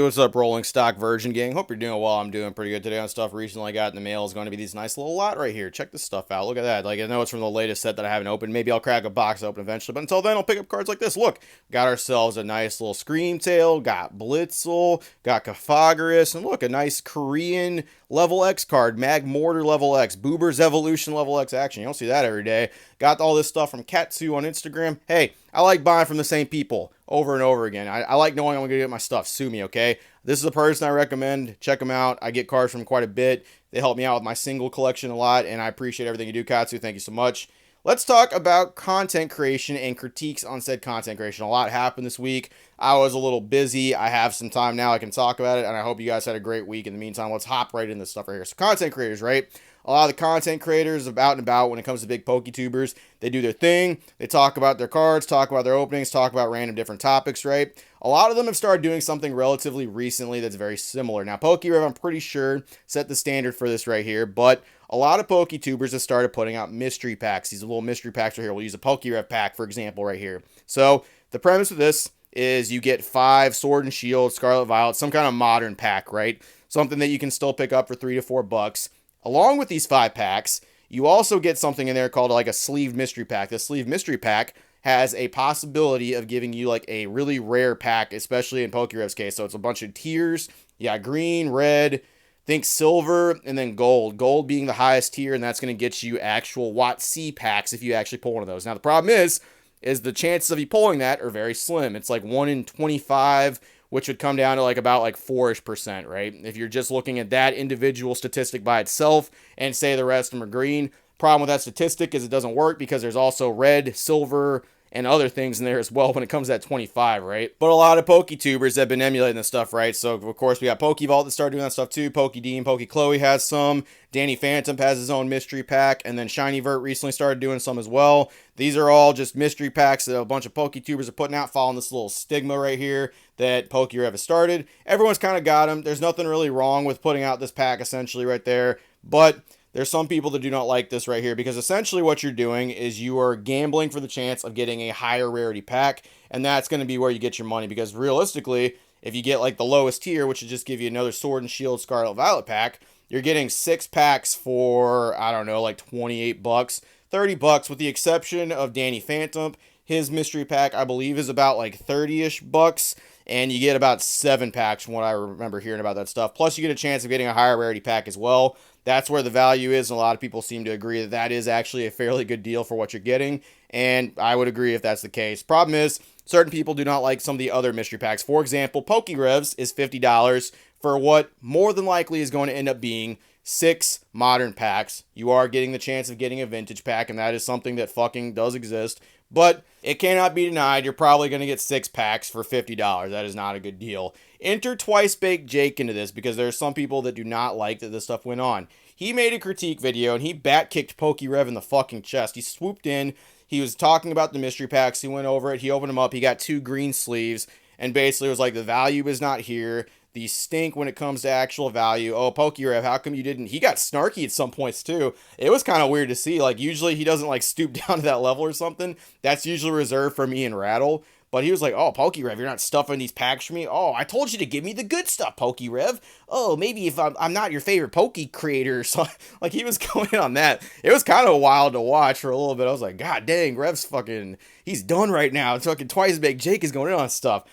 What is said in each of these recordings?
what's up, Rolling Stock Virgin Gang? Hope you're doing well. I'm doing pretty good today on stuff recently I got in the mail. Is going to be these nice little lot right here. Check this stuff out. Look at that. Like, I know it's from the latest set that I haven't opened. Maybe I'll crack a box open eventually. But until then, I'll pick up cards like this. Look, got ourselves a nice little Screamtail. Got Blitzel. Got Kafagris. And look, a nice Korean level X card. Magmortar level X. Boober's Evolution level X action. You don't see that every day. Got all this stuff from Katsu on Instagram. Hey, I like buying from the same people over and over again. I like knowing I'm going to get my stuff. Sue me, okay? This is a person I recommend. Check them out. I get cards from quite a bit. They help me out with my single collection a lot, and I appreciate everything you do, Katsu. Thank you so much. Let's talk about content creation and critiques on said content creation. A lot happened this week. I was a little busy. I have some time now. I can talk about it, and I hope you guys had a great week. In the meantime, let's hop right into this stuff right here. So content creators, right? A lot of the content creators about and about when it comes to big PokeTubers, they do their thing. They talk about their cards, talk about their openings, talk about random different topics, right? A lot of them have started doing something relatively recently that's very similar. Now, PokeRev, I'm pretty sure, set the standard for this right here, but a lot of PokeTubers have started putting out mystery packs. These little mystery packs right here. We'll use a PokeRev pack, for example, right here. So the premise of this is you get 5 Sword and Shield, Scarlet Violet, some kind of modern pack, right? Something that you can still pick up for $3 to $4. Along with these 5 packs, you also get something in there called like a sleeved mystery pack. The sleeved mystery pack has a possibility of giving you like a really rare pack, especially in PokeRev's case. So it's a bunch of tiers. You got green, red, think silver, and then gold. Gold being the highest tier, and that's going to get you actual WotC packs if you actually pull one of those. Now, the problem is the chances of you pulling that are very slim. It's like 1 in 25, which would come down to like about like 4-ish%, right? If you're just looking at that individual statistic by itself and say the rest of them are green. Problem with that statistic is it doesn't work because there's also red, silver, and other things in there as well when it comes to that 25, right? But a lot of PokeTubers have been emulating this stuff, right? So, of course, we got PokeVault that started doing that stuff too. PokeDean, PokeChloe has some. Danny Phantom has his own mystery pack. And then ShinyVert recently started doing some as well. These are all just mystery packs that a bunch of PokeTubers are putting out, following this little stigma right here that PokeRev has started. Everyone's kind of got them. There's nothing really wrong with putting out this pack essentially right there. But there's some people that do not like this right here because essentially what you're doing is you are gambling for the chance of getting a higher rarity pack, and that's going to be where you get your money because realistically, if you get like the lowest tier, which would just give you another Sword and Shield Scarlet Violet pack, you're getting 6 packs for, I don't know, like $28, $30 with the exception of Danny Phantom. His mystery pack, I believe, is about like 30-ish bucks, and you get about 7 packs from what I remember hearing about that stuff. Plus, you get a chance of getting a higher rarity pack as well. That's where the value is, and a lot of people seem to agree that that is actually a fairly good deal for what you're getting, and I would agree if that's the case. Problem is, certain people do not like some of the other mystery packs. For example, PokeRevs is $50 for what more than likely is going to end up being 6 modern packs. You are getting the chance of getting a vintage pack, and that is something that fucking does exist. But it cannot be denied. You're probably going to get 6 packs for $50. That is not a good deal. Enter Twice Baked Jake into this because there are some people that do not like that this stuff went on. He made a critique video and he bat kicked PokeRev in the fucking chest. He swooped in. He was talking about the mystery packs. He went over it. He opened them up. He got 2 green sleeves and basically was like, the value is not here. These stink when it comes to actual value. Oh, PokeRev, how come you didn't? He got snarky at some points too. It was kind of weird to see. Like, usually he doesn't like stoop down to that level or something. That's usually reserved for me and Rattle. But he was like, oh, PokeRev, you're not stuffing these packs for me? Oh, I told you to give me the good stuff, PokeRev. Oh, maybe if I'm not your favorite Poke creator or something. Like, he was going on that. It was kind of wild to watch for a little bit. I was like, God dang, Rev's fucking, he's done right now. It's fucking Twice Baked Jake is going in on stuff.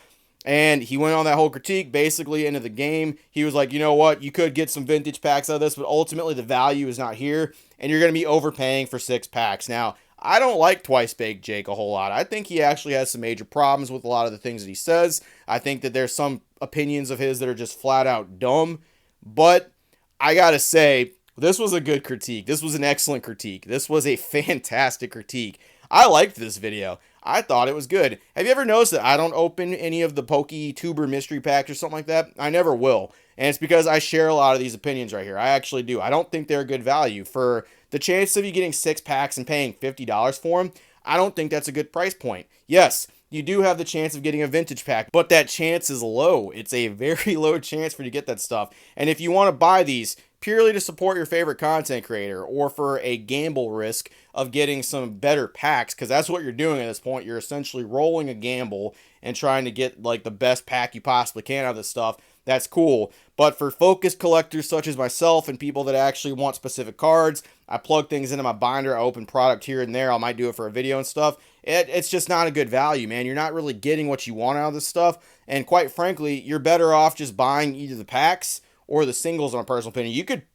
And he went on that whole critique, basically, into the game. He was like, you know what? You could get some vintage packs out of this, but ultimately the value is not here, and you're going to be overpaying for 6 packs. Now, I don't like Twice Baked Jake a whole lot. I think he actually has some major problems with a lot of the things that he says. I think that there's some opinions of his that are just flat out dumb. But I got to say, this was a good critique. This was an excellent critique. This was a fantastic critique. I liked this video. I thought it was good. Have you ever noticed that I don't open any of the PokeTuber mystery packs or something like that? I never will. And it's because I share a lot of these opinions right here. I actually do. I don't think they're good value. For the chance of you getting 6 packs and paying $50 for them, I don't think that's a good price point. Yes, you do have the chance of getting a vintage pack, but that chance is low. It's a very low chance for you to get that stuff. And if you want to buy these purely to support your favorite content creator or for a gamble risk of getting some better packs, because that's what you're doing at this point. You're essentially rolling a gamble and trying to get like the best pack you possibly can out of this stuff. that's cool. But for focused collectors such as myself and people that actually want specific cards, I plug things into my binder, I open product here and there, I might do it for a video and stuff. It's just not a good value, man. You're not really getting what you want out of this stuff. And quite frankly, you're better off just buying either the packs or the singles, on a personal opinion.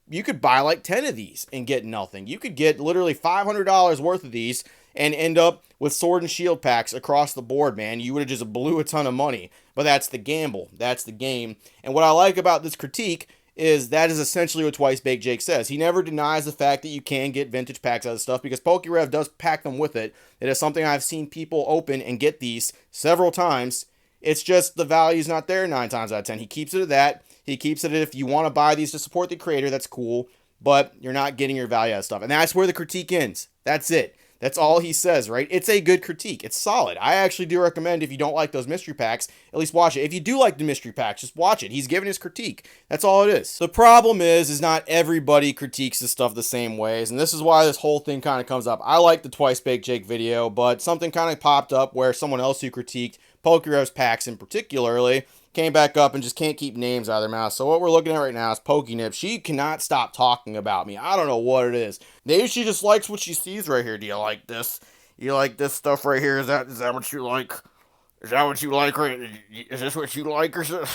You could buy like 10 of these and get nothing. You could get literally $500 worth of these and end up with Sword and Shield packs across the board, man. You would have just blew a ton of money. But that's the gamble. That's the game. And what I like about this critique is that is essentially what Twice Baked Jake says. He never denies the fact that you can get vintage packs out of stuff because PokeRev does pack them with it. It is something I've seen people open and get these several times. It's just the value's not there 9 times out of 10. He keeps it at that. He keeps it at if you want to buy these to support the creator, that's cool. But you're not getting your value out of stuff. And that's where the critique ends. That's it. That's all he says, right? It's a good critique. It's solid. I actually do recommend, if you don't like those mystery packs, at least watch it. If you do like the mystery packs, just watch it. He's giving his critique. That's all it is. The problem is not everybody critiques this stuff the same ways, and this is why this whole thing kind of comes up. I like the Twice Baked Jake video, but something kind of popped up where someone else who critiqued PokeRev's packs in particularly came back up and just can't keep names out of their mouth. So what we're looking at right now is PokeyNiip. She cannot stop talking about me. I don't know what it is. Maybe she just likes what she sees right here. Do you like this? You like this stuff right here? Is that what you like? Is that what you like? Is this what you like or something?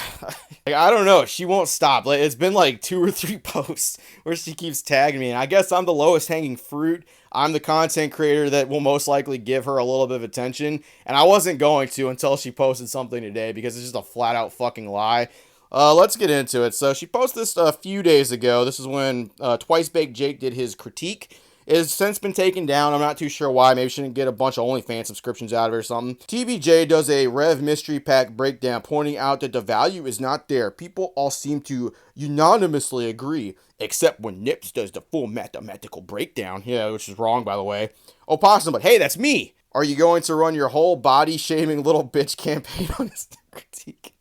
Like, I don't know. She won't stop. Like, it's been like 2 or 3 posts where she keeps tagging me. And I guess I'm the lowest hanging fruit. I'm the content creator that will most likely give her a little bit of attention. And I wasn't going to until she posted something today because it's just a flat out fucking lie. Let's get into it. So she posted this a few days ago. This is when Twice Baked Jake did his critique. It has since been taken down. I'm not too sure why. Maybe she didn't get a bunch of OnlyFans subscriptions out of it or something. TBJ does a Rev Mystery Pack breakdown pointing out that the value is not there. People all seem to unanimously agree, except when Nips does the full mathematical breakdown. Yeah, which is wrong, by the way. Opossum, but hey, that's me. Are you going to run your whole body-shaming little bitch campaign on this critique?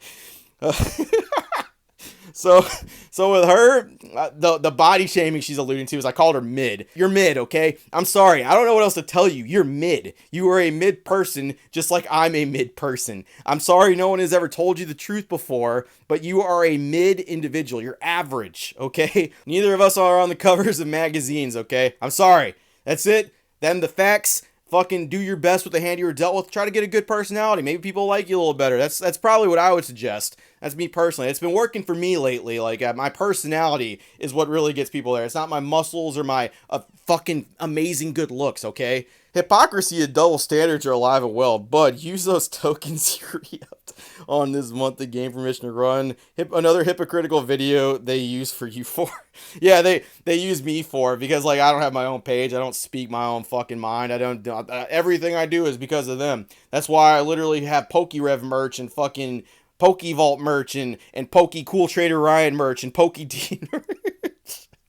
So with her, the body shaming she's alluding to is I called her mid. You're mid, okay? I'm sorry. I don't know what else to tell you. You're mid. You are a mid person, just like I'm a mid person. I'm sorry no one has ever told you the truth before, but you are a mid individual. You're average, okay? Neither of us are on the covers of magazines, okay? I'm sorry. That's it. Them the facts. Fucking do your best with the hand you were dealt with. Try to get a good personality. Maybe people like you a little better. That's probably what I would suggest. That's me personally. It's been working for me lately. Like, my personality is what really gets people there. It's not my muscles or my fucking amazing good looks, okay? Hypocrisy and double standards are alive and well, but use those tokens you re-upped on this monthly game permission to run. Another hypocritical video they use for you for. Yeah, they use me for, because like I don't have my own page. I don't speak my own fucking mind. I don't everything I do is because of them. That's why I literally have PokeRev merch and fucking PokeVault merch and Poke Cool Trader Ryan merch and PokeD merch.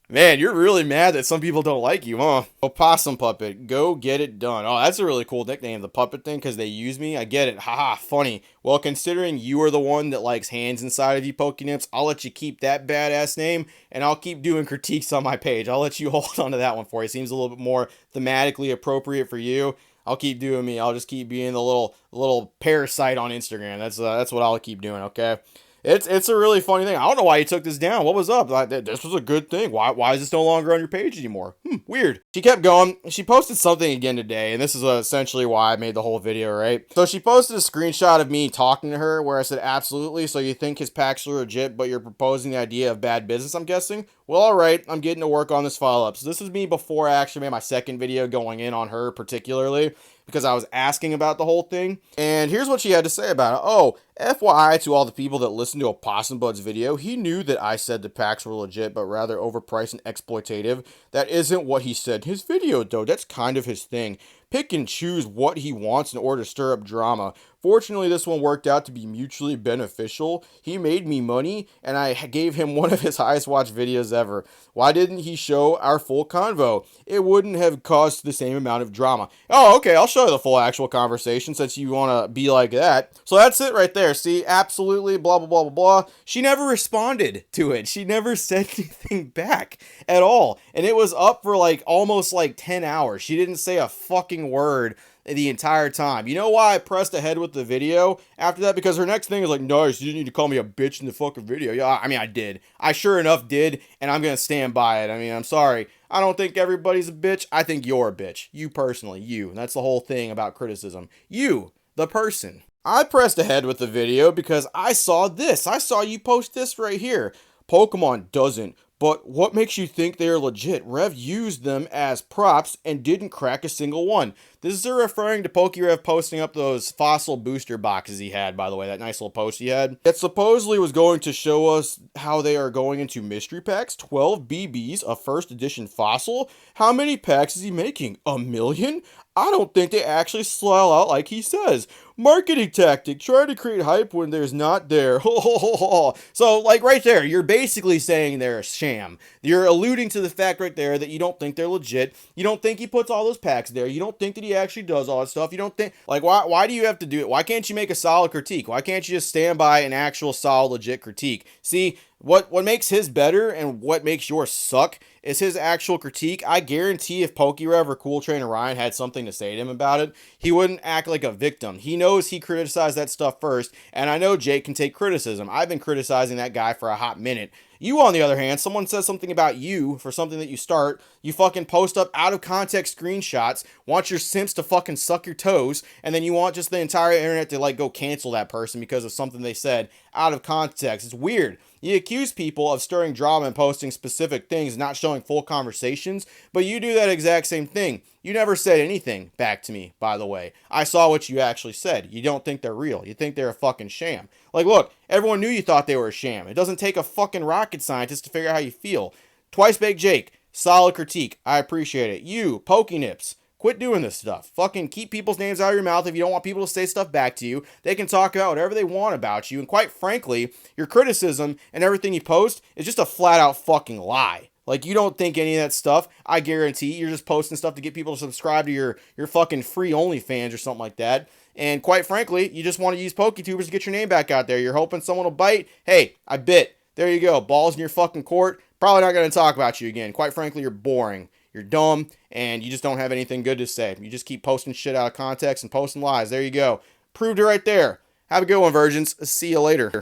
Man, you're really mad that some people don't like you, huh? Opossum Puppet, go get it done. Oh, that's a really cool nickname, the puppet thing, because they use me. I get it. Haha, funny. Well, considering you are the one that likes hands inside of you, PokeyNips, I'll let you keep that badass name, and I'll keep doing critiques on my page. I'll let you hold on to that one for you. It seems a little bit more thematically appropriate for you. I'll keep doing me. I'll just keep being the little parasite on Instagram. That's what I'll keep doing, okay? It's a really funny thing. I don't know why you took this down. What was up? This was a good thing. Why is this no longer on your page anymore? Weird. She kept going. She posted something again today, and this is essentially why I made the whole video, right? So she posted a screenshot of me talking to her where I said, absolutely, so you think his packs are legit, but you're proposing the idea of bad business, I'm guessing? Well, alright, I'm getting to work on this follow-up. So this was me before I actually made my second video going in on her particularly, because I was asking about the whole thing. And here's what she had to say about it. Oh, FYI to all the people that listened to Opossum Bud's video, he knew that I said the packs were legit, but rather overpriced and exploitative. That isn't what he said in his video, though. That's kind of his thing. Pick and choose what he wants in order to stir up drama. Fortunately, this one worked out to be mutually beneficial. He made me money, and I gave him one of his highest watched videos ever. Why didn't he show our full convo? It wouldn't have caused the same amount of drama. Oh, okay, I'll show you the full actual conversation since you want to be like that. So that's it right there. See, absolutely, blah, blah, blah, blah, blah. She never responded to it. She never said anything back at all. And it was up for like almost like 10 hours. She didn't say a fucking word the entire time. You know why I pressed ahead with the video after that? Because her next thing is like, nice, you didn't need to call me a bitch in the fucking video. Yeah, I mean, I did. I sure enough did, and I'm gonna stand by it. I mean, I'm sorry. I don't think everybody's a bitch. I think you're a bitch. You personally, you. And that's the whole thing about criticism. You, the person. I pressed ahead with the video because I saw this. I saw you post this right here. Pokemon doesn't. But what makes you think they're legit? Rev used them as props and didn't crack a single one. This is referring to PokeyRev posting up those fossil booster boxes he had, by the way, that nice little post he had. It supposedly was going to show us how they are going into mystery packs. 12 BBs, a first edition fossil. How many packs is he making? 1,000,000? I don't think they actually sell out like he says. Marketing tactic, trying to create hype when there's not there. So, like right there, you're basically saying they're a sham. You're alluding to the fact right there that you don't think they're legit. You don't think he puts all those packs there. You don't think that he actually does all that stuff. You don't think, like, why do you have to do it? Why can't you make a solid critique? Why can't you just stand by an actual solid, legit critique? See, what makes his better and what makes yours suck is his actual critique. I guarantee if PokeyRev or Cool Trainer Ryan had something to say to him about it, he wouldn't act like a victim. He knows he criticized that stuff first, and I know Jake can take criticism. I've been criticizing that guy for a hot minute. You, on the other hand, someone says something about you for something that you start, you fucking post up out of context screenshots, want your simps to fucking suck your toes, and then you want just the entire internet to like go cancel that person because of something they said out of context. It's weird. You accuse people of stirring drama and posting specific things, not showing full conversations, but you do that exact same thing. You never said anything back to me, by the way. I saw what you actually said. You don't think they're real. You think they're a fucking sham. Like, look, everyone knew you thought they were a sham. It doesn't take a fucking rocket scientist to figure out how you feel. Twice Baked Jake, solid critique. I appreciate it. You, PokeyNips, quit doing this stuff. Fucking keep people's names out of your mouth. If you don't want people to say stuff back to you, they can talk about whatever they want about you. And quite frankly, your criticism and everything you post is just a flat out fucking lie. Like, you don't think any of that stuff. I guarantee you're just posting stuff to get people to subscribe to your fucking free OnlyFans or something like that. And quite frankly, you just want to use PokeTubers to get your name back out there. You're hoping someone will bite. Hey, I bit. There you go. Balls in your fucking court. Probably not going to talk about you again. Quite frankly, you're boring. You're dumb, and you just don't have anything good to say. You just keep posting shit out of context and posting lies. There you go. Proved it right there. Have a good one, virgins. See you later.